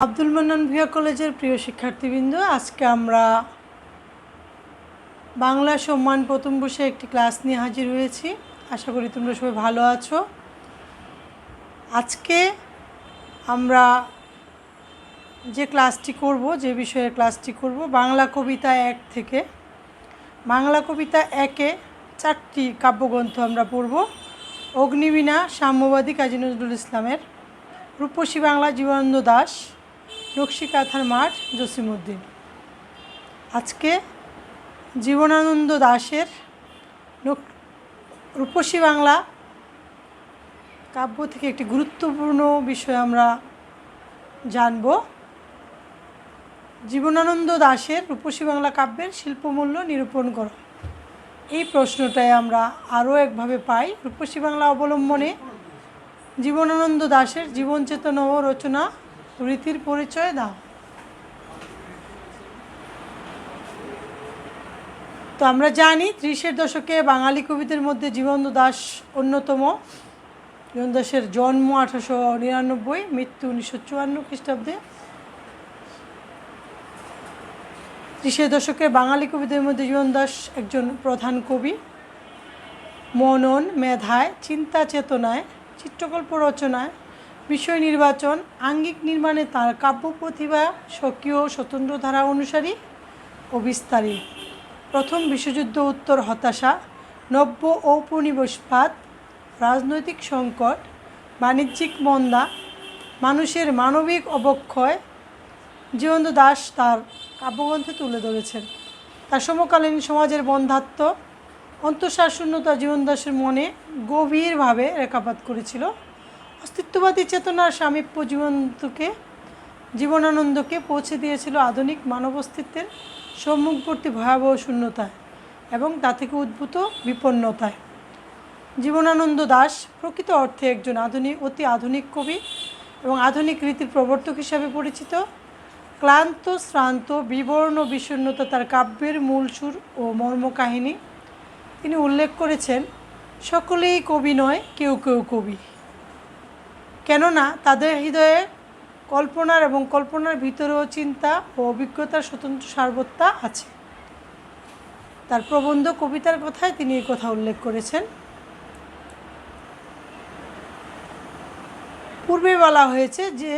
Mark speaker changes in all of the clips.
Speaker 1: আব্দুল মান্নান ভূঁইয়া কলেজের প্রিয় শিক্ষার্থীবৃন্দ, আজকে আমরা বাংলা সম্মান প্রথম বর্ষে একটি ক্লাস নিয়ে হাজির হয়েছি। আশা করি তোমরা সবাই ভালো আছো। আজকে আমরা যে ক্লাসটি করব, যে বিষয়ে ক্লাসটি করব, বাংলা কবিতা 1 থেকে। বাংলা কবিতা 1-এ 4টি কাব্যগ্রন্থ আমরা পড়ব। অগ্নিবীণা সাম্যবাদী কাজী নজরুল ইসলামের, রূপসী বাংলা জীবনানন্দ দাশ, নকশিকাঁথার মাঠ জসিমউদ্দিন। আজকে জীবনানন্দ দাশের রূপসী বাংলা কাব্য থেকে একটি গুরুত্বপূর্ণ বিষয় আমরা জানব। জীবনানন্দ দাশের রূপসী বাংলা কাব্যের শিল্পমূল্য নিরূপণ করো, এই প্রশ্নটাই আমরা আরও একভাবে পাই। রূপসী বাংলা অবলম্বনে জীবনানন্দ দাশের জীবন চেতনা ও রচনা রীতির পরিচয় দাও। তো আমরা জানি 30-এর দশকে বাঙালি কবিদের মধ্যে জীবনানন্দ দাশ অন্যতম। জীবনানন্দ দাশের জন্ম 1899, মৃত্যু 1954 খ্রিস্টাব্দে। 30-এর দশকে বাঙালি কবিদের মধ্যে জীবনানন্দ দাশ একজন প্রধান কবি। মনন, মেধায়, চিন্তা চেতনায়, চিত্রকল্প রচনায়, বিষয় নির্বাচন, আঙ্গিক নির্মাণে তার কাব্য প্রতিভা স্বকীয় স্বতন্ত্র ধারা অনুসারী ও বিস্তারী। প্রথম বিশ্বযুদ্ধ উত্তর হতাশা, নব্য ঔপনিবেশবাদ, রাজনৈতিক সংকট, বাণিজ্যিক মন্দা, মানুষের মানবিক অবক্ষয় জীবনানন্দ দাশ তার কাব্যগ্রন্থে তুলে ধরেছেন। তার সমকালীন সমাজের বন্ধ্যাত্ব, অন্তঃসারশূন্যতা জীবনানন্দ দাশের মনে গভীরভাবে রেখাপাত করেছিল। অস্তিত্ববাদী চেতনার সামীপ্য জীবনানন্দকে পৌঁছে দিয়েছিল আধুনিক মানব অস্তিত্বের সম্মুখবর্তী ভয়াবহ শূন্যতায় এবং তা থেকে উদ্ভূত বিপন্নতায়। জীবনানন্দ দাশ প্রকৃত অর্থে একজন অতি আধুনিক কবি এবং আধুনিক রীতির প্রবর্তক হিসাবে পরিচিত। ক্লান্ত শ্রান্ত বিবর্ণ বিষণ্ণতা তার কাব্যের মূল সুর ও মর্মকাহিনী। তিনি উল্লেখ করেছেন, সকলেই কবি নয়, কেউ কেউ কবি, কেননা তাদের হৃদয়ে কল্পনার এবং কল্পনার ভিতরেও চিন্তা ও অভিজ্ঞতার স্বতন্ত্র সারবত্তা আছে। তার প্রবন্ধ কবিতার কথায় তিনি এই কথা উল্লেখ করেছেন। পূর্বে বলা হয়েছে যে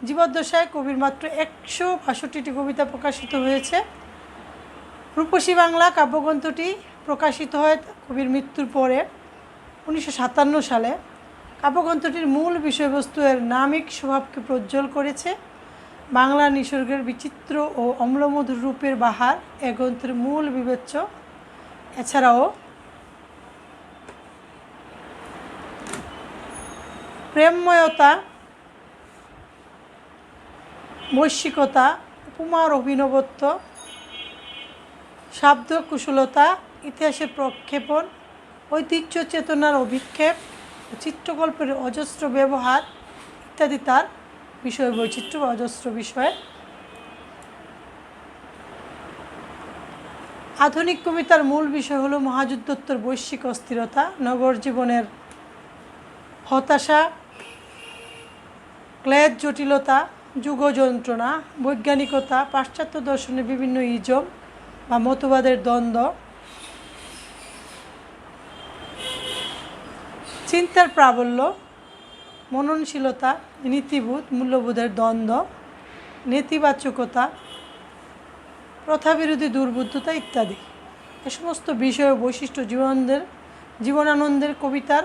Speaker 1: জীবদ্দশায় কবির মাত্র 162টি কবিতা প্রকাশিত হয়েছে। রূপসী বাংলা কাব্যগ্রন্থটি প্রকাশিত হয় কবির মৃত্যুর পরে 1957 সালে। কাব্যগ্রন্থটির মূল বিষয়বস্তু এর নামিক স্বভাবকে প্রজ্জ্বল করেছে। বাংলা নিসর্গের বিচিত্র ও অম্লমধুর রূপের বাহার এ গ্রন্থের মূল বিবেচ্য। এছাড়াও প্রেমময়তা, বৈশ্বিকতা, উপমার অভিনবত্ব, শাব্দ কুশলতা, ইতিহাসের প্রক্ষেপণ, ঐতিহ্য চেতনার অভিক্ষেপ, চিত্রকল্পের অজস্র ব্যবহার ইত্যাদি তার বিষয় বৈচিত্র্য বা অজস্র বিষয়। আধুনিক কবিতার মূল বিষয় হলো মহাযুদ্ধোত্তর বৈশ্বিক অস্থিরতা, নগর জীবনের হতাশা, ক্লেদ জটিলতা, যুগ যন্ত্রণা, বৈজ্ঞানিকতা, পাশ্চাত্য দর্শনের বিভিন্ন ইজম বা মতবাদের দ্বন্দ্ব, চিন্তার প্রাবল্য, মননশীলতা, নীতিবোধ মূল্যবোধের দ্বন্দ্ব, নেতিবাচকতা, প্রথাবিরোধী দুর্বুদ্ধতা ইত্যাদি। এ সমস্ত বিষয় ও বৈশিষ্ট্য জীবনানন্দের কবিতার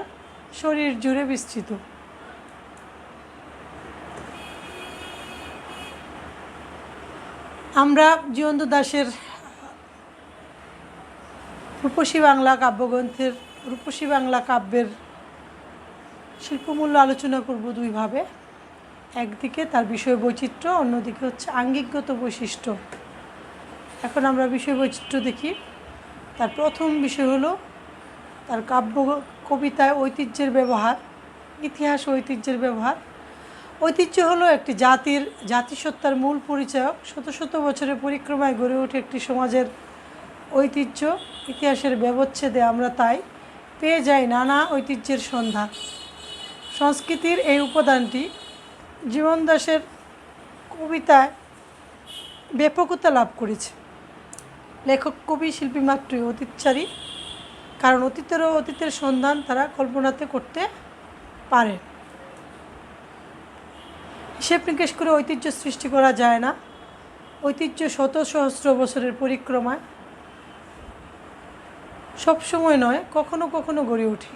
Speaker 1: শরীর জুড়ে বিস্তৃত। আমরা জীবনানন্দ দাশের রূপসী বাংলা কাব্যগ্রন্থের রূপসী বাংলা কাব্যের শিল্পমূল্য আলোচনা করব দুইভাবে। একদিকে তার বিষয় বৈচিত্র্য, অন্যদিকে হচ্ছে আঙ্গিকগত বৈশিষ্ট্য। এখন আমরা বিষয় বৈচিত্র্য দেখি। তার প্রথম বিষয় হলো তার কাব্য কবিতায় ঐতিহ্যের ব্যবহার, ইতিহাস ও ঐতিহ্যের ব্যবহার। ঐতিহ্য হলো একটি জাতিসত্তার মূল পরিচায়ক। শত শত বছরের পরিক্রমায় গড়ে ওঠে একটি সমাজের ঐতিহ্য। ইতিহাসের ব্যবচ্ছেদে আমরা তাই পেয়ে যাই নানা ঐতিহ্যের সন্ধান। সংস্কৃতির এই উপাদানটি জীবনানন্দ দাশের কবিতায় ব্যাপকতা লাভ করেছে। লেখক কবি শিল্পী মাত্রই অতীতচারী, কারণ অতীতের সন্ধান তারা কল্পনাতে করতে পারে। হিসেব নিকেশ করে ঐতিহ্য সৃষ্টি করা যায় না। ঐতিহ্য শত সহস্র বছরের পরিক্রমায় সবসময় নয়, কখনো কখনো গড়ে ওঠে।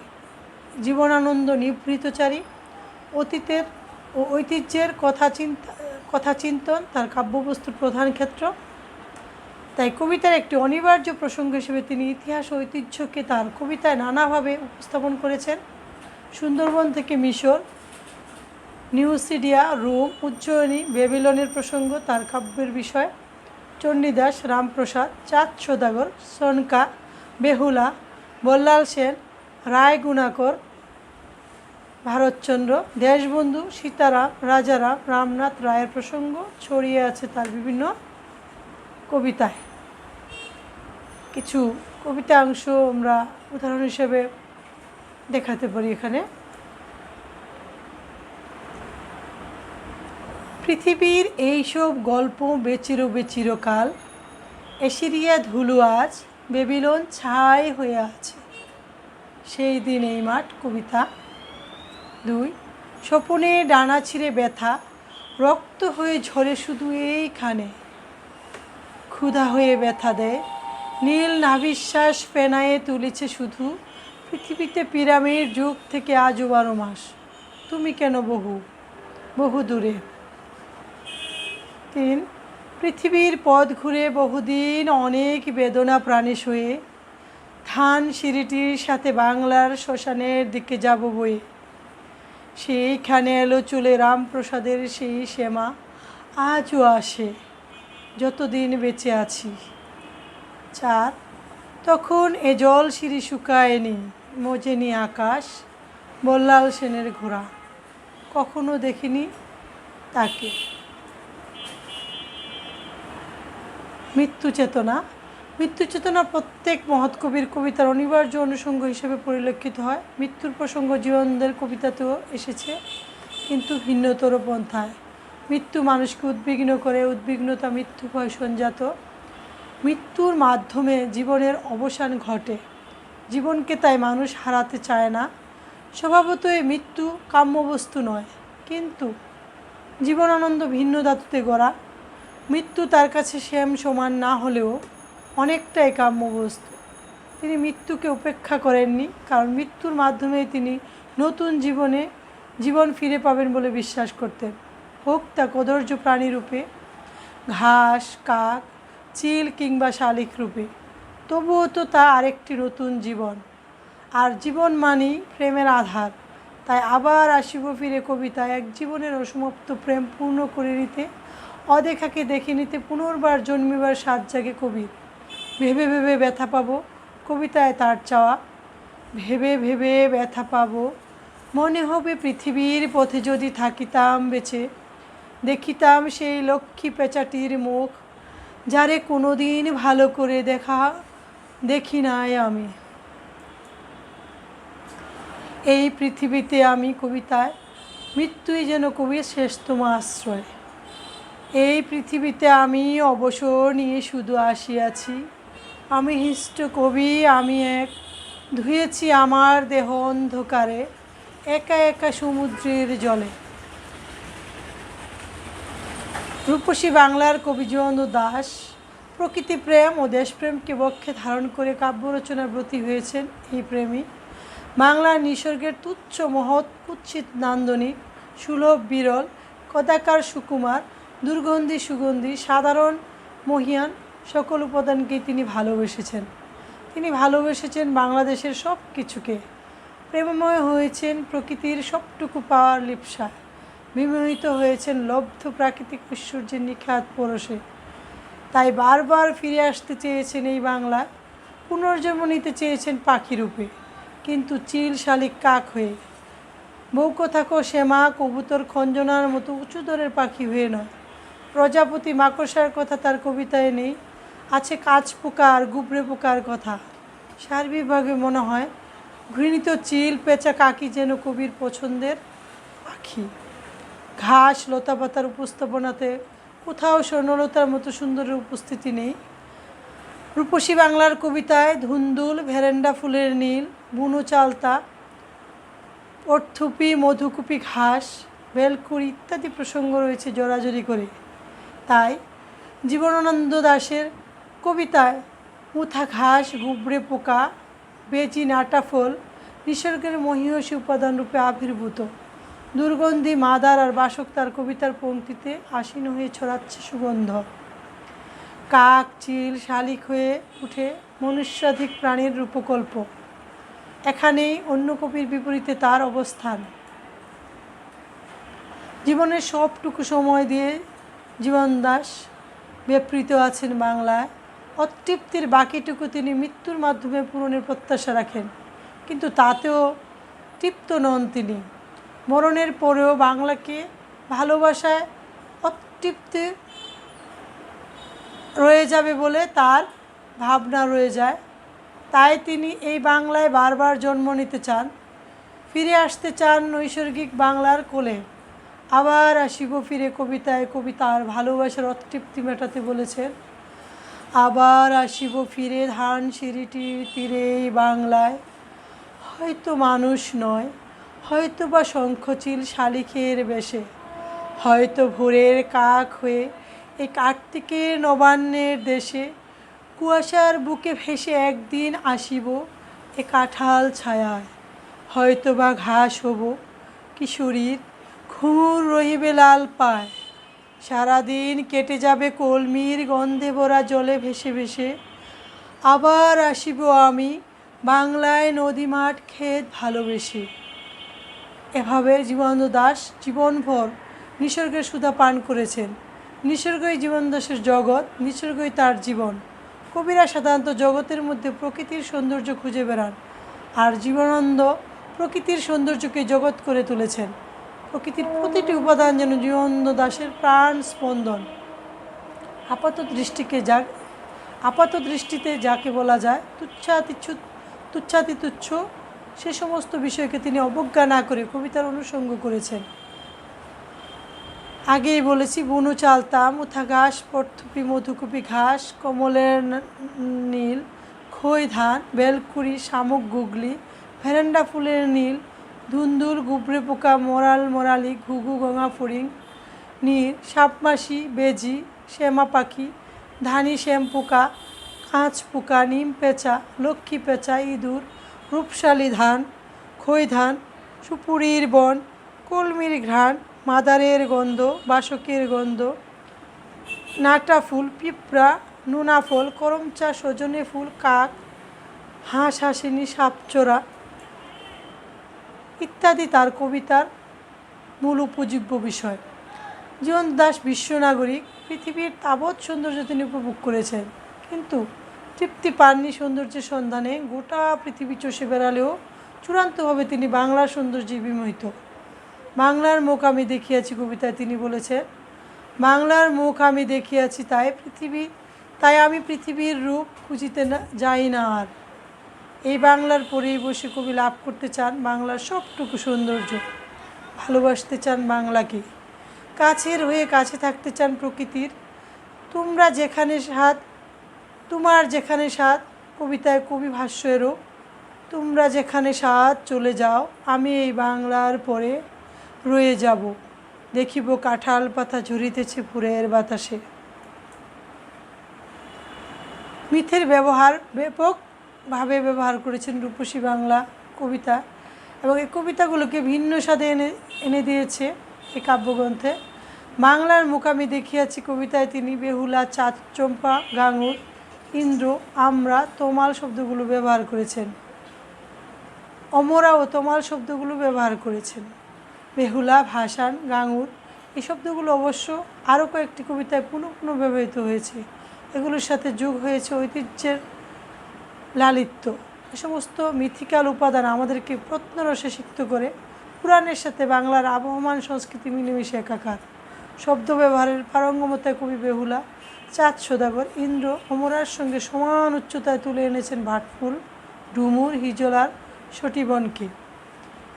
Speaker 1: জীবনানন্দ নিভৃতচারী, অতীতের ও ঐতিহ্যের কথা চিন্তন তার কাব্যবস্তুর প্রধান ক্ষেত্র। তাই কবিতার একটি অনিবার্য প্রসঙ্গ হিসেবে তিনি ইতিহাস ও ঐতিহ্যকে তার কবিতায় নানাভাবে উপস্থাপন করেছেন। সুন্দরবন থেকে মিশর, নিউসিডিয়া, রোম, উজ্জয়িনী, বেবিলনের প্রসঙ্গ তার কাব্যের বিষয়। চণ্ডীদাস, রামপ্রসাদ, চাঁদ সদাগর, সনকা, বেহুলা, বল্লাল সেন, রায় গুণাকর, ভারতচন্দ্র, দেশবন্ধু, সীতারাম, রাজারাম, রামনাথ রায়ের প্রসঙ্গ ছড়িয়ে আছে তার বিভিন্ন কবিতায়। কিছু কবিতা অংশ আমরা উদাহরণ হিসেবে দেখাতে পারি এখানে। পৃথিবীর এইসব গল্প বেচিরবে চিরকাল, এশিরিয়া ধুলো আজ, বেবিলন ছাই হয়ে আছে, সেই দিন এই মাঠ। কবিতা 2। স্বপনে ডানা ছিঁড়ে ব্যথা, রক্ত হয়ে ঝরে শুধু এইখানে, ক্ষুধা হয়ে ব্যথা দেয়, নীল নাভিশ্বাস ফেনায়ে তুলেছে শুধু, পৃথিবীতে পিরামিড যুগ থেকে আজও 12 মাস, তুমি কেন বহু বহু দূরে। 3। পৃথিবীর পথ ঘুরে বহুদিন অনেক বেদনা প্রাণে সয়ে, ধান সিঁড়িটির সাথে বাংলার শ্মশানের দিকে যাব বয়ে, সেইখানে এলো চলে রামপ্রসাদের সেই শ্যামা, আজও আসে যতদিন বেঁচে আছি। 4। তখন এ জল সিঁড়ি শুকায়নি, মজেনি আকাশ, বল্লাল সেনের ঘোড়া, কখনো দেখিনি তাকে। মৃত্যু চেতনা। মৃত্যু চেতনা প্রত্যেক মহৎ কবির কবিতার অনিবার্য অনুষঙ্গ হিসেবে পরিলক্ষিত হয়। মৃত্যুর প্রসঙ্গ জীবনদের কবিতাতেও এসেছে, কিন্তু ভিন্নতর পন্থায়। মৃত্যু মানুষকে উদ্বিগ্ন করে, উদ্বিগ্নতা মৃত্যু ভয় সঞ্জাত। মৃত্যুর মাধ্যমে জীবনের অবসান ঘটে, জীবনকে তাই মানুষ হারাতে চায় না। স্বভাবতই মৃত্যু কাম্যবস্তু নয়, কিন্তু জীবনানন্দ ভিন্ন ধাতুতে গড়া। মৃত্যু তার কাছে শ্যাম সমান না হলেও অনেকটাই কাম্যবস্তু। তিনি মৃত্যুকে উপেক্ষা করেননি, কারণ মৃত্যুর মাধ্যমেই তিনি নতুন জীবন ফিরে পাবেন বলে বিশ্বাস করতেন। হোক তা কদর্য প্রাণী রূপে, ঘাস, কাক, চিল কিংবা শালিক রূপে, তবুও তো তা আরেকটি নতুন জীবন। আর জীবন মানেই প্রেমের আধার। তাই আবার আসিব ফিরে কবিতা এক জীবনের অসমাপ্ত প্রেম পূর্ণ করে নিতে, অদেখাকে দেখে নিতে পুনর্বার জন্মিবার স্বাদ জাগে কবির। ভেবে ভেবে ব্যথা পাবো, কবিতায় তার চাওয়া। ভেবে ভেবে ব্যথা পাবো, মনে হবে পৃথিবীর পথে যদি থাকিতাম বেঁচে, দেখিতাম সেই লক্ষ্মী পেঁচাটির মুখ, যারে কোনো দিন ভালো করে দেখি নাই আমি। এই পৃথিবীতে আমি কবিতায় মৃত্যুই যেন কবির শ্রেষ্ঠতম আশ্রয়। এই পৃথিবীতে আমি অবসর নিয়ে শুধু আসিয়াছি, আমি হিষ্ট কবি, আমি এক, ধুয়েছি আমার দেহ অন্ধকারে, একা একা সমুদ্রের জলে। রূপসী বাংলার কবি জীবনানন্দ দাশ প্রকৃতি প্রেম ও দেশপ্রেমকে বক্ষে ধারণ করে কাব্য রচনার ব্রতী হয়েছেন এই প্রেমী। বাংলার নিসর্গের তুচ্ছ মহৎ কুৎসিত নান্দনিক, সুলভ বিরল, কদাকার সুকুমার, দুর্গন্ধি সুগন্ধি, সাধারণ মহিয়ান সকল উপাদানকেই তিনি ভালোবেসেছেন। তিনি ভালোবেসেছেন বাংলাদেশের সব কিছুকে। প্রেমময় হয়েছেন প্রকৃতির সবটুকু পাওয়ার লিপ্সায়, বিমোহিত হয়েছেন লব্ধ প্রাকৃতিক ঐশ্বর্যের নিখাত পরশে। তাই বারবার ফিরে আসতে চেয়েছেন এই বাংলায়, পুনর্জন্ম নিতে চেয়েছেন পাখি রূপে, কিন্তু চিল শালিক কাক হয়ে। বউকথাকো শ্যামা কবুতর খঞ্জনার মতো উঁচু দরের পাখি হয়ে নয়। প্রজাপতি মাকড়সার কথা তার কবিতায় নেই, আছে কাঁচ পোকা আর গুবরে পোকার কথা। সার্বিকভাবে মনে হয় ঘৃণিত চিল পেঁচা কাকি যেন কবির পছন্দের পাখি। ঘাস লতাপাতার উপস্থাপনাতে কোথাও স্বর্ণলতার মতো সুন্দরের উপস্থিতি নেই। রূপসী বাংলার কবিতায় ধুন্দুল, ভেরেন্ডা ফুলের নীল, বুনো চালতা, অর্থুপি, মধুকুপি ঘাস, বেলকুড়ি ইত্যাদি প্রসঙ্গ রয়েছে জোড়াজড়ি করে। তাই জীবনানন্দ দাশের কবিতায় মুথা ঘাস, গুবরে পোকা, বেজি, নাটাফল নিসর্গের মহীয়সী উপাদান রূপে আবির্ভূত। দুর্গন্ধি মাদার আর বাসক তার কবিতার পংক্তিতে আসীন হয়ে ছড়াচ্ছে সুগন্ধ। কাক, চিল, শালিক হয়ে উঠে মনুষ্যাধিক প্রাণীর রূপকল্প। এখানেই অন্য কবির বিপরীতে তার অবস্থান। জীবনের সবটুকু সময় দিয়ে জীবন দাস ব্যাপৃত আছেন বাংলায়। অতৃপ্তির বাকিটুকু তিনি মৃত্যুর মাধ্যমে পূরণের প্রত্যাশা রাখেন, কিন্তু তাতেও তৃপ্ত নন তিনি। মরণের পরেও বাংলাকে ভালোবাসায় অতৃপ্তি রয়ে যাবে বলে তার ভাবনা রয়ে যায়। তাই তিনি এই বাংলায় বারবার জন্ম নিতে চান, ফিরে আসতে চান নৈসর্গিক বাংলার কোলে। আবার আসিব ফিরে কবিতায় কবিতার ভালোবাসার অতৃপ্তি মেটাতে বলেছেন। আবার আসিব ফিরে ধান সিঁড়িটির তীরে এই বাংলায়, হয়তো মানুষ নয়, হয়তো বা শঙ্খচিল শালিখের বেশে, হয়তো ভোরের কাক হয়ে এই কার্তিকের নবান্নের দেশে, কুয়াশার বুকে ভেসে একদিন আসিব এ কাঁঠাল ছায়ায়, হয়তো বা ঘাস হব কিশোরীর, ঘুঙুর রহিবে লাল পায়, সারাদিন কেটে যাবে কলমির গন্ধে ভরা জলে ভেসে ভেসে। আবার আসিব আমি বাংলায় নদী মাঠ ক্ষেত ভালোবেসে। এভাবে জীবনানন্দ দাশ জীবনভর নিসর্গের সুধা পান করেছেন। নিসর্গই জীবন দাসের জগৎ, নিসর্গই তার জীবন। কবিরা সাধারণত জগতের মধ্যে প্রকৃতির সৌন্দর্য খুঁজে বেড়ান, আর জীবনানন্দ প্রকৃতির সৌন্দর্যকে জগৎ করে তুলেছেন। প্রকৃতির প্রতিটি উপাদান যেন জীবনানন্দ দাশের প্রাণ স্পন্দন। আপাত দৃষ্টিতে যাকে বলা যায় তুচ্ছাতি তুচ্ছ, সে সমস্ত বিষয়কে তিনি অবজ্ঞা না করে কবিতার অনুষঙ্গ করেছেন। আগেই বলেছি, বুনো চালতা, মুথা ঘাস, পর্থুপি, মধুকুপি ঘাস, কমলের নীল, খই ধান, বেলকুড়ি, শামুক গুগলি, ভেরেন্ডা ফুলের নীল, ধুন্দুল, গুবরে পোকা, মরালি, ঘুঘু, গঙা ফড়িং, নীল, সাপমাছি, বেজি, শ্যামা পাখি, ধানি শ্যাম পোকা, কাঁচ পোকা, নিম পেঁচা, লক্ষ্মী পেঁচা, ইঁদুর, রূপশালী ধান, খই ধান, সুপুরির বন, কলমির ঘ্রাণ, মাদারের গন্ধ, বাসকের গন্ধ, নাটা ফুল, পিঁপড়া, নোনা ফল, করমচা, সজনে ফুল, কাক, হাঁস হাসিনী, সাপচোরা ইত্যাদি তার কবিতার মূল উপজীব্য বিষয়। জীবনানন্দ দাশ বিশ্বনাগরিক, পৃথিবীর তাবৎ সৌন্দর্য তিনি উপভোগ করেছেন, কিন্তু তৃপ্তি পাননি সৌন্দর্যের সন্ধানে। গোটা পৃথিবী চষে বেড়ালেও চূড়ান্তভাবে তিনি বাংলার সৌন্দর্যে বিমোহিত। বাংলার মুখ আমি দেখিয়াছি কবিতায় তিনি বলেছেন, বাংলার মুখ আমি দেখিয়াছি তাই আমি পৃথিবীর রূপ খুঁজিতে যাই না আর। এই বাংলার পরেই বসে কবি লাভ করতে চান বাংলার সবটুকু সৌন্দর্য, ভালোবাসতে চান বাংলাকে, কাছের হয়ে কাছে থাকতে চান প্রকৃতির। তোমার যেখানে স্বাদ কবিতায় কবি ভাষ্যেরও, তোমরা যেখানে স্বাদ চলে যাও, আমি এই বাংলার পরে রয়ে যাব, দেখিব কাঁঠাল পাতা ঝরিতেছে ফুলের বাতাসে। মিথের ব্যবহার ব্যাপকভাবে ব্যবহার করেছেন রূপসী বাংলা কবিতা, এবং এই কবিতাগুলোকে ভিন্ন স্বাদে এনে দিয়েছে এই কাব্যগ্রন্থে। বাংলার মুখ আমি দেখিয়াছি কবিতায় তিনি বেহুলা, চাঁদ, চম্পা, গাঙ্গুর, ইন্দ্র, আমরা, তমাল শব্দগুলো ব্যবহার করেছেন। অমরা ও তমাল শব্দগুলো ব্যবহার করেছেন। বেহুলা, ভাসান, গাঙ্গুর এই শব্দগুলো অবশ্য আরও কয়েকটি কবিতায় পুনঃ পুনঃ ব্যবহৃত হয়েছে। এগুলোর সাথে যোগ হয়েছে ঐতিহ্যের লালিত্য। এ সমস্ত মিথিক্যাল উপাদান আমাদেরকে প্রত্নরসে সিক্ত করে পুরাণের সাথে বাংলার আবহমান সংস্কৃতি মিলেমিশে একাকার। শব্দ ব্যবহারের পারঙ্গমতায় কবি বেহুলা, চাঁদ, সদাগর, ইন্দ্র, অমরার সঙ্গে সমান উচ্চতায় তুলে এনেছেন ভাটফুল, ডুমুর, হিজলার, সটিবনকে।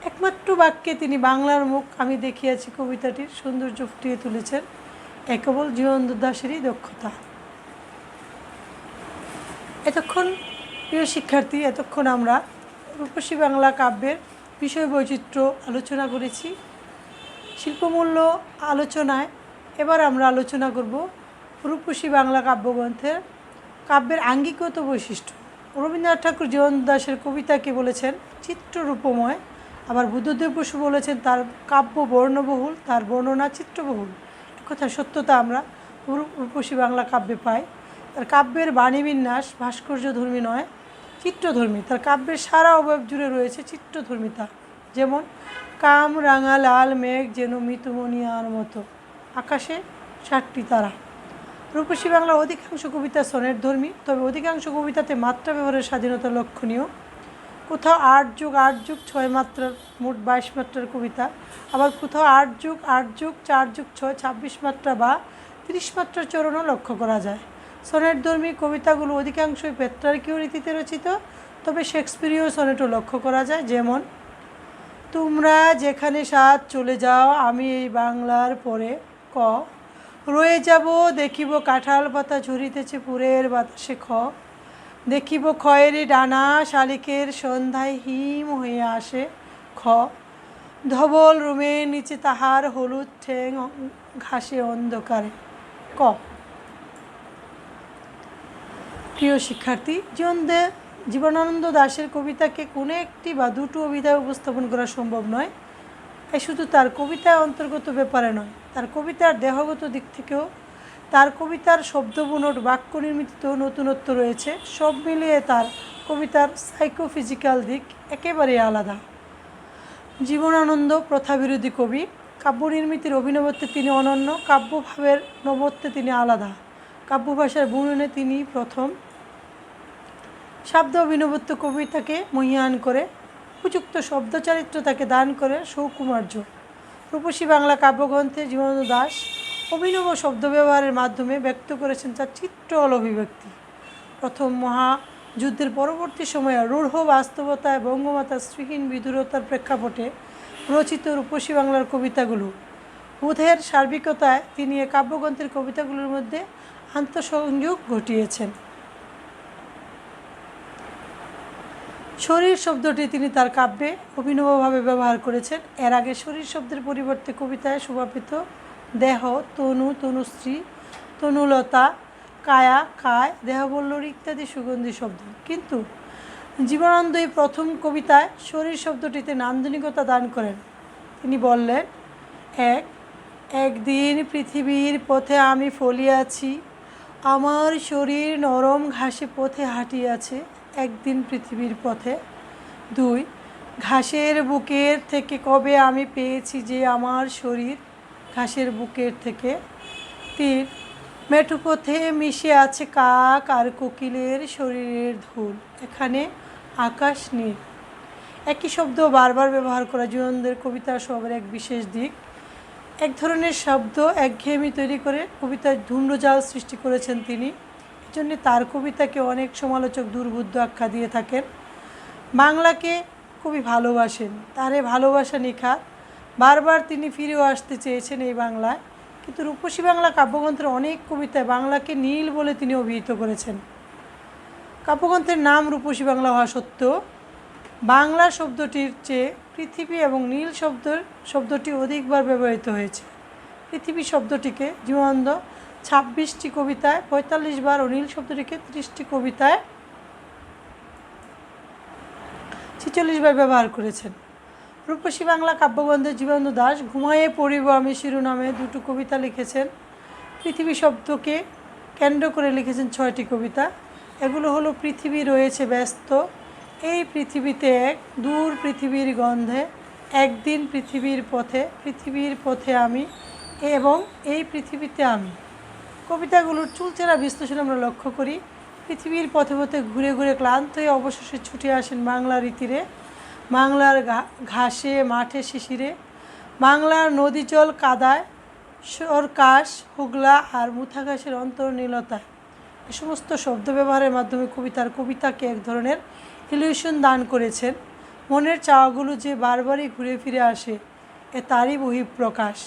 Speaker 1: একমাত্র বাক্যে তিনি বাংলার মুখ আমি দেখিয়াছি কবিতাটির সৌন্দর্য ফুটিয়ে তুলেছেন। এ কেবল জীবনানন্দ দাশেরই দক্ষতা। প্রিয় শিক্ষার্থী, এতক্ষণ আমরা রূপসী বাংলা কাব্যের বিষয় বৈচিত্র্য আলোচনা করেছি। শিল্পমূল্য আলোচনায় এবার আমরা আলোচনা করব রূপসী বাংলা কাব্যগ্রন্থের কাব্যের আঙ্গিকগত বৈশিষ্ট্য। রবীন্দ্রনাথ ঠাকুর জীবনানন্দ দাশের কবিতাকে বলেছেন চিত্ররূপময়, আবার বুদ্ধদেব বসু বলেছেন তার কাব্য বর্ণবহুল, তার বর্ণনা চিত্রবহুল। একথা সত্যতা আমরা রূপসী বাংলা কাব্যে পাই। তার কাব্যের বাণীবিন্যাস ভাস্কর্যধর্মী নয়, চিত্রধর্মী। তার কাব্যের সারা অবয়ব জুড়ে রয়েছে চিত্রধর্মিতা। যেমন কাম রাঙা লাল মেঘ যেন মৃতুমণিয়ার মতো, আকাশে 7টি তারা। রূপসী বাংলার অধিকাংশ কবিতা সনেট ধর্মী, তবে অধিকাংশ কবিতাতে মাত্রা ব্যবহারের স্বাধীনতা লক্ষণীয়। কোথাও 8+8+6 মাত্রার, মোট 22 মাত্রার কবিতা, আবার কোথাও 8+8+4+6 26 মাত্রা বা 30 মাত্রার চরণও লক্ষ্য করা যায়। সনেট ধর্মী কবিতাগুলো অধিকাংশই পেত্রার্কীয় রীতিতে রচিত, তবে শেক্সপিরীয় সনেটও লক্ষ্য করা যায়। যেমন তোমরা যেখানে সাথ চলে যাও আমি এই বাংলার পরে, ক রয়ে যাব দেখিব কাঁঠাল পাতা ঝরিতেছে পুরের বাতাসে, খ দেখিব খয়েরি ডানা শালিকের সন্ধ্যায় হিম হয়ে আসে, খ ধবল রুমের নিচে তাহার হলুদ ঠ্যাং ঘাসে অন্ধকারে, ক। প্রিয় শিক্ষার্থী, জীবনানন্দ দাশের কবিতাকে কোনো একটি বা দুটো অভিধায় উপস্থাপন করা সম্ভব নয়। এই শুধু তার কবিতায় অন্তর্গত ব্যাপারে নয়, তার কবিতার দেহগত দিক থেকেও তার কবিতার শব্দবুনট বাক্য নির্মিতিতেও নতুনত্ব রয়েছে। সব মিলিয়ে তার কবিতার সাইকোফিজিক্যাল দিক একেবারেই আলাদা। জীবনানন্দ প্রথাবিরোধী কবি। কাব্য নির্মিতির অভিনবত্বে তিনি অনন্য, কাব্যভাবের নবত্বে তিনি আলাদা। কাব্যভাষার বুননে তিনি প্রথম। শব্দ অভিনবত্ব কবিতাকে মহীয়ান করে, উপযুক্ত শব্দচারিত্র তাকে দান করে সৌকুমার্য। রূপসী বাংলা কাব্যগ্রন্থে জীবনানন্দ দাশ অভিনব শব্দ ব্যবহারের মাধ্যমে ব্যক্ত করেছেন তার চিত্রল অভিব্যক্তি। প্রথম মহাযুদ্ধের পরবর্তী সময়ে রূঢ় বাস্তবতায় বঙ্গমাতার শ্রীহীন বিদুরতার প্রেক্ষাপটে রচিত রূপসী বাংলার কবিতাগুলো বোধের সার্বিকতায় তিনি এ কাব্যগ্রন্থের কবিতাগুলোর মধ্যে আন্তঃসংযোগ ঘটিয়েছেন। শরীর শব্দটি তিনি তার কাব্যে অভিনবভাবে ব্যবহার করেছেন। এর আগে শরীর শব্দের পরিবর্তে কবিতায় শোভা পেত দেহ, তনু, তনুশ্রী, তনুলতা, কায়া, কায়, দেহবল্লরী ইত্যাদি সুগন্ধি শব্দ। কিন্তু জীবনানন্দ এই প্রথম কবিতায় শরীর শব্দটিতে নান্দনিকতা দান করেন। তিনি বললেন, একদিন পৃথিবীর পথে আমি ফলিয়াছি, আমার শরীর নরম ঘাসে পথে হাঁটিয়াছে। একদিন পৃথিবীর পথে। 2 ঘাসের বুকের থেকে কবে আমি পেয়েছি যে আমার শরীর ঘাসের বুকের থেকে। 3 মেঠো পথে মিশে আছে কাক আর কোকিলের শরীরের ধুল, এখানে আকাশ নীল। একই শব্দ বারবার ব্যবহার করা জীবনানন্দের কবিতার স্বভাবের এক বিশেষ দিক। এক ধরনের শব্দ একঘেয়েমি তৈরি করে কবিতায় ধূম্রজাল সৃষ্টি করেছেন তিনি। এজন্য তার কবিতাকে অনেক সমালোচক দুর্বোধ্য আখ্যা দিয়ে থাকেন। বাংলাকে কবি ভালোবাসেন, তার এই ভালোবাসা নিখাত। বারবার তিনি ফিরেও আসতে চেয়েছেন এই বাংলায়, কিন্তু রূপসী বাংলা কাব্যগ্রন্থের অনেক কবিতায় বাংলাকে নীল বলে তিনি অভিহিত করেছেন। কাব্যগ্রন্থের নাম রূপসী বাংলা হওয়া সত্ত্বেও বাংলা শব্দটির চেয়ে পৃথিবী এবং নীল শব্দটি অধিকবার ব্যবহৃত হয়েছে। পৃথিবী শব্দটিকে জীবনানন্দ 26টি কবিতায় 45 বার ও নীল শব্দটিকে 30টি কবিতায় 46 বার ব্যবহার করেছেন। রূপসী বাংলা কাব্যগ্রন্থে জীবনানন্দ দাশ ঘুমায়ে পড়িব আমি শিরোনামে 2টি কবিতা লিখেছেন। পৃথিবী শব্দকে কেন্দ্র করে লিখেছেন 6টি কবিতা। এগুলো হলো পৃথিবী রয়েছে ব্যস্ত, এই পৃথিবীতে এক, দূর পৃথিবীর গন্ধে, একদিন পৃথিবীর পথে আমি এবং এই পৃথিবীতে আমি। কবিতাগুলোর চুলচেরা বিশ্লেষণ আমরা লক্ষ্য করি। পৃথিবীর পথে পথে ঘুরে ঘুরে ক্লান্ত হয়ে অবশেষে ছুটে আসেন বাংলার তীরে, বাংলার ঘাসে মাঠে শিশিরে, বাংলার নদী জল কাদায়, সরকাশ হুগলা আর মুথাঘাসের অন্তর্নীলতায়। এ সমস্ত শব্দ ব্যবহারের মাধ্যমে কবিতাকে এক ধরনের ইলিউশন দান করেছেন। মনের চাওয়াগুলো যে বারবারই ঘুরে ফিরে আসে, এ তারই বহিঃপ্রকাশ।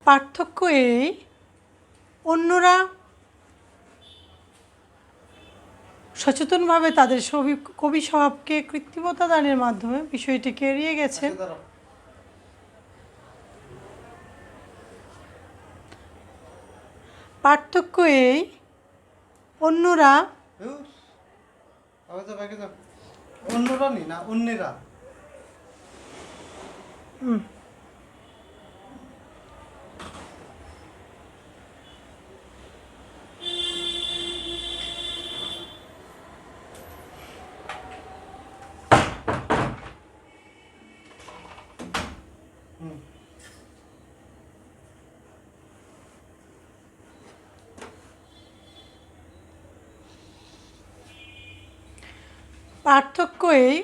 Speaker 1: পার্থক্য এই অন্যরা সচেতনভাবে তাদের কবি স্বভাবকে কৃত্রিমতা দানের মাধ্যমে বিষয়টিকে এড়িয়ে গেছেন। পার্থক্য এই, অন্যরা
Speaker 2: অন্যরা
Speaker 1: পার্থক্য এই,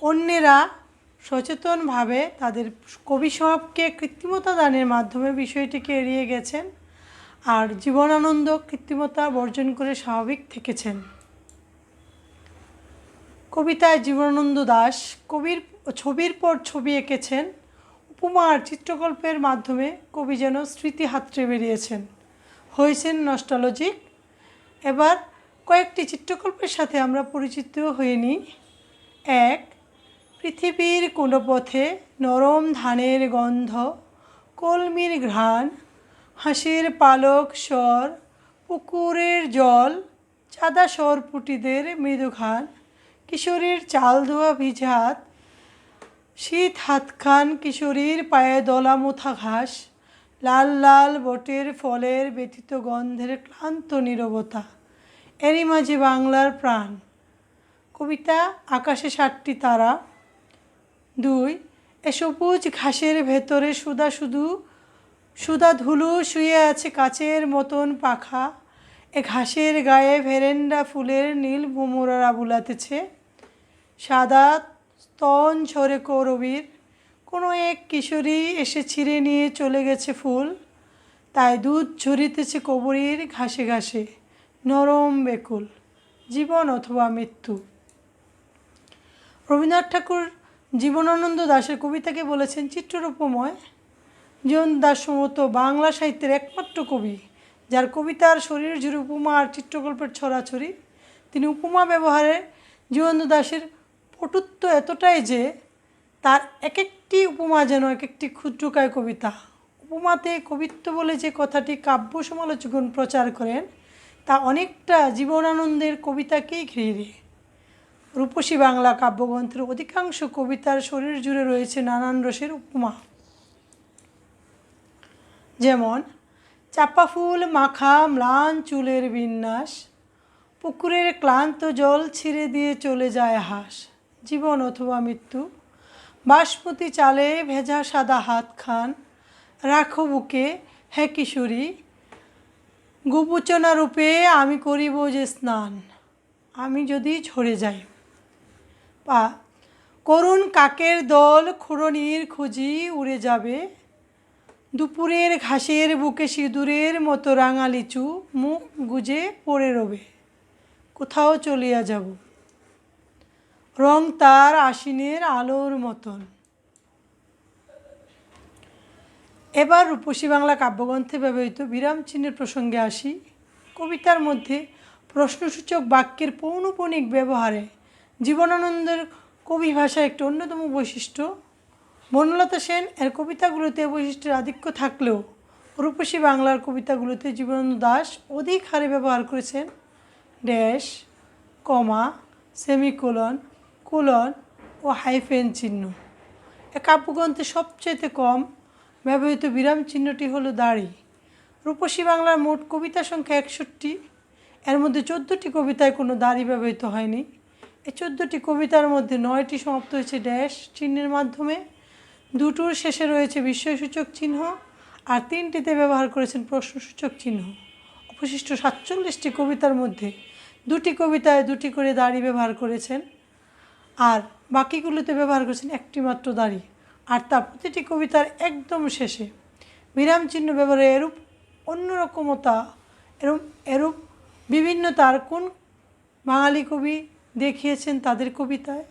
Speaker 1: অন্যেরা সচেতনভাবে তাদের কবি স্বভাবকে কৃত্রিমতা দানের মাধ্যমে বিষয়টিকে এড়িয়ে গেছেন, আর জীবনানন্দ কৃত্রিমতা বর্জন করে স্বাভাবিক থেকেছেন। কবিতায় জীবনানন্দ দাশ ছবির পর ছবি এঁকেছেন। উপমা আর চিত্রকল্পের মাধ্যমে কবি যেন স্মৃতি হাতড়ে বেরিয়েছেন, হয়েছেন নস্টালজিক। এবার কয়েকটি চিত্রকল্পের সাথে আমরা পরিচিত হয়ে নিই। 1. পৃথিবীর কোনো পথে নরম ধানের গন্ধ, কলমির ঘ্রাণ, হাঁসের পালক স্বর, পুকুরের জল, চাঁদা সরপুটিদের মৃদু ঘ্রাণ, কিশোরীর চাল ধোয়া ভিজে হাত, শীত হাতখান কিশোরীর পায়ে দলা মুথা ঘাস, লাল লাল বটের ফলের ব্যতীত গন্ধের ক্লান্ত নীরবতা, এরই মাঝে বাংলার প্রাণ। কবিতা আকাশে 7টি তারা। 2. এ সবুজ ঘাসের ভেতরে সুদা ধুলো শুয়ে আছে কাচের মতন পাখা, এ ঘাসের গায়ে ভেরেন্ডা ফুলের নীল ভোমরা বুলাতেছে, সাদা স্তন ঝরে করবীর, কোনো এক কিশোরী এসে ছিঁড়ে নিয়ে চলে গেছে ফুল, তাই দুধ ঝরিতেছে কবরীর ঘাসে ঘাসে, নরম বেকুল, জীবন অথবা মৃত্যু। রবীন্দ্রনাথ ঠাকুর জীবনানন্দ দাশের কবিতাকে বলেছেন চিত্ররূপময়। জীবনানন্দ দাশ সম্ভবত বাংলা সাহিত্যের একমাত্র কবি যার কবিতার শরীর জুড়ে উপমা আর চিত্রকল্পের ছড়াছড়ি। তিনি উপমা ব্যবহারে জীবনানন্দ দাশের পটুত্ব এতটাই যে তার এক একটি উপমা যেন এক একটি ক্ষুদ্রকায় কবিতা। উপমাতে কবিত্ব বলে যে কথাটি কাব্য সমালোচকগণ প্রচার করেন তা অনেকটা জীবনানন্দের কবিতাকেই ঘিরে। রূপসী বাংলা কাব্যগ্রন্থের অধিকাংশ কবিতার শরীর জুড়ে রয়েছে নানান রসের উপমা, যেমন চাপা ফুল মাখা ম্লান চুলের বিন্যাস, পুকুরের ক্লান্ত জল ছিঁড়ে দিয়ে চলে যায় হাঁস, জীবন অথবা মৃত্যু, বাসমতি চালে ভেজা সাদা হাতখান, রাখো বুকে হে কিশোরী, গোপুচনা রূপে আমি করিব যে স্নান, আমি যদি ঝরে যাই। বা করুণ কাকের দল খুঁড়নির খুঁজি উড়ে যাবে, দুপুরের ঘাসের বুকে সিঁদুরের মতো রাঙা লিচু মুখ গুজে পড়ে রবে, কোথাও চলিয়া যাব, রং তার আশ্বিনের আলোর মতন। এবার রূপসী বাংলা কাব্যগ্রন্থে ব্যবহৃত বিরাম চিহ্নের প্রসঙ্গে আসি। কবিতার মধ্যে প্রশ্নসূচক বাক্যের পৌনঃপুনিক ব্যবহারে জীবনানন্দের কবি ভাষার একটি অন্যতম বৈশিষ্ট্য। বনলতা সেন এর কবিতাগুলোতে বৈশিষ্ট্যের আধিক্য থাকলেও রূপসী বাংলার কবিতাগুলোতে জীবনানন্দ দাশ অধিক হারে ব্যবহার করেছেন ড্যাশ, কমা, সেমিকোলন, কোলন ও হাইফেন চিহ্ন। এ কাব্যগ্রন্থে সবচেয়ে কম ব্যবহৃত বিরাম চিহ্নটি হলো দাড়ি। রূপসী বাংলার মোট কবিতা সংখ্যা 61, এর মধ্যে 14টি কবিতায় কোনো দাড়ি ব্যবহৃত হয়নি। এই 14টি কবিতার মধ্যে 9টি সমাপ্ত হয়েছে ড্যাশ চিহ্নের মাধ্যমে, 2টোর শেষে রয়েছে বিস্ময়সূচক চিহ্ন, আর 3টিতে ব্যবহার করেছেন প্রশ্নসূচক চিহ্ন। অবশিষ্ট 47টি কবিতার মধ্যে 2টি কবিতায় 2টি করে দাড়ি ব্যবহার করেছেন, আর বাকিগুলোতে ব্যবহার করেছেন একটি মাত্র দাড়ি। আর তার প্রতিটি কবিতার একদম শেষে বিরাম চিহ্ন ব্যবহারে এরূপ অন্যরকমতা এরূপ বিভিন্নতার কোন বাঙালি কবি দেখিয়েছেন তাদের কবিতায়?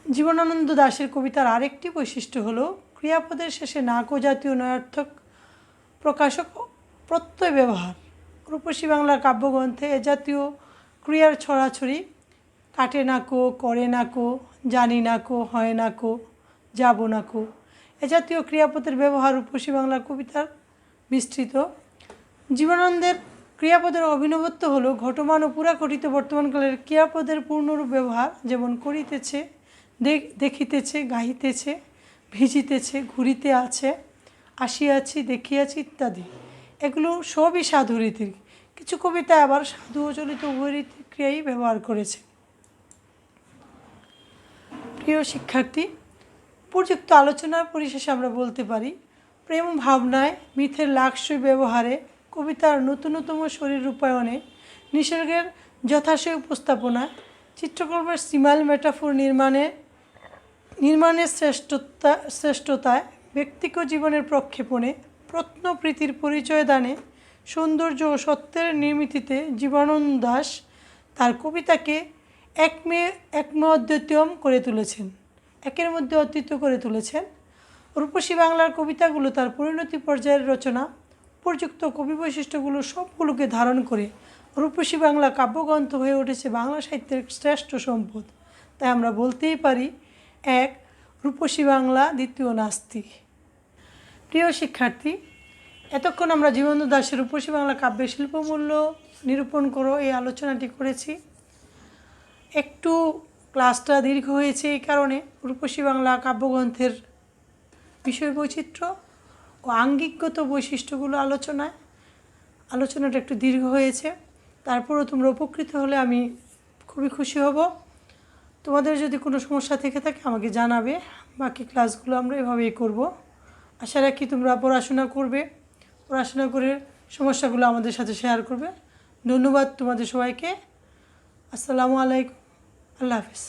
Speaker 1: জীবনানন্দ দাশের কবিতার আরেকটি বৈশিষ্ট্য হলো ক্রিয়াপদের শেষে নাকো জাতীয় নয়ার্থক প্রকাশক প্রত্যয় ব্যবহার। রূপসী বাংলার কাব্যগ্রন্থে এ জাতীয় ক্রিয়ার ছড়াছড়ি কাটে না কো, করে না কো, জানি না কো, হয় না কো, যাব না কো এ জাতীয় ক্রিয়াপদের ব্যবহার রূপসী বাংলার কবিতার বিস্তৃত। জীবনানন্দের ক্রিয়াপদের অভিনবত্ব হলো ঘটমান ও পুরাঘটিত বর্তমানকালের ক্রিয়াপদের পূর্ণরূপ ব্যবহার, যেমন করিতেছে, দেখিতেছে, গাহিতেছে, ভিজিতেছে, ঘুরিতে আছে, আসিয়াছি, দেখিয়াছি ইত্যাদি। এগুলো সবই সাধু রীতির। কিছু কবিতায় আবার সাধু ও চলিত উভয় রীতির ক্রিয়াই ব্যবহার করেছে। প্রিয় শিক্ষার্থী, উপযুক্ত আলোচনার পরিশেষে আমরা বলতে পারি, প্রেম ভাবনায় মিথের লাকসই ব্যবহারে, কবিতার নূতনতম শরীর রূপায়ণে, নিসর্গের যথাশয় উপস্থাপনায়, চিত্রকল্পের সিমাল মেটাফোর নির্মাণের শ্রেষ্ঠতায়, ব্যক্তিগত জীবনের প্রক্ষেপণে, প্রত্নপ্রীতির পরিচয় দানে, সৌন্দর্য ও সত্যের নির্মিতিতে জীবনানন্দ দাশ তার কবিতাকে অদ্বিতীয় করে তুলেছেন। একের মধ্যে অদ্বিতীয় করে তুলেছেন। রূপসী বাংলার কবিতাগুলো তার পরিণতি পর্যায়ের রচনা। উপযুক্ত কবি বৈশিষ্ট্যগুলো সবগুলোকে ধারণ করে রূপসী বাংলা কাব্যগ্রন্থ হয়ে উঠেছে বাংলা সাহিত্যের শ্রেষ্ঠ সম্পদ। তাই আমরা বলতেই পারি, এক, রূপসী বাংলা, দ্বিতীয় নাস্তি। প্রিয় শিক্ষার্থী, এতক্ষণ আমরা জীবনানন্দ দাশের রূপসী বাংলা কাব্যের শিল্পমূল্য নিরূপণ করো এই আলোচনাটি করেছি। একটু ক্লাসটা দীর্ঘ হয়েছে এই কারণে রূপসী বাংলা কাব্যগ্রন্থের বিষয় বৈচিত্র্য ও আঙ্গিকগত বৈশিষ্ট্যগুলো আলোচনাটা একটু দীর্ঘ হয়েছে। তারপরও তোমরা উপকৃত হলে আমি খুবই খুশি হব। তোমাদের যদি কোনো সমস্যা থেকে থাকে আমাকে জানাবে। বাকি ক্লাসগুলো আমরা এভাবেই করব। আশা রাখি তোমরা পড়াশোনা করে সমস্যাগুলো আমাদের সাথে শেয়ার করবে। ধন্যবাদ তোমাদের সবাইকে। আসসালামু আলাইকুম। আল্লাহ হাফিজ।